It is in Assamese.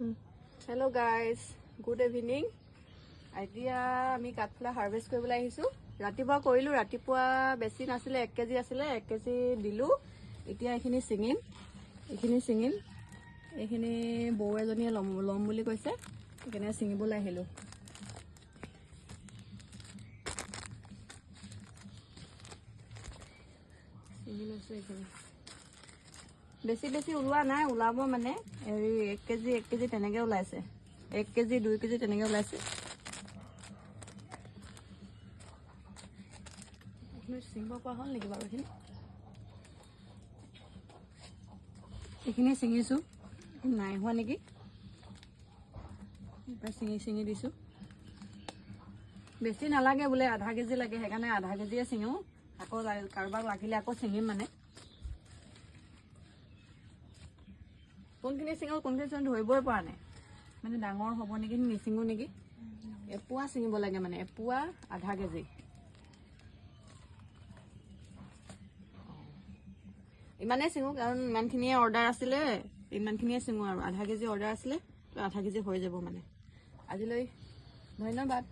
Hello guys, good evening. এতিয়া আমি কাঠফুলা হাৰ্ভেষ্ট কৰিবলৈ আহিছো। ৰাতিপুৱা কৰিলো, ৰাতিপুৱা বেছি নাছিলে, 1 কেজি আছিলে, 1 কেজি দিলো। এতিয়া এইখিনি ছিঙিম, এইখিনি বৌ এজনীয়ে লম বুলি কৈছে, সেইকাৰণে ছিঙিবলৈ আহিলো। ছিঙি লৈছো এইখিনি। বেছি ওলোৱা নাই, ওলাব মানে 1 কেজি তেনেকৈ ওলাইছে, 1 কেজি 2 কেজি তেনেকৈ ওলাইছে। ছিঙিব পৰা হ'ল নেকি বাৰু? এইখিনি ছিঙিছোঁ, নাই হোৱা নেকি? ছিঙি দিছোঁ। বেছি নালাগে বোলে, আধা কেজি লাগে, সেইকাৰণে আধা কেজিয়ে ছিঙো। আকৌ কাৰোবাক লাগিলে আকৌ ছিঙিম মানে। কোনখিনি ছিঙো ধৰিবই পৰা নাই, মানে ডাঙৰ হ'ব নেকি, নিছিঙো নেকি। এপোৱা ছিঙিব লাগে, মানে এপোৱা আধা কেজি। ইমানেই ছিঙো কাৰণ ইমানখিনিয়ে অৰ্ডাৰ আছিলে, ইমানখিনিয়ে ছিঙো আৰু আধা কেজি অৰ্ডাৰ আছিলে, আধা কেজি হৈ যাব মানে। আজিলৈ ধন্যবাদ।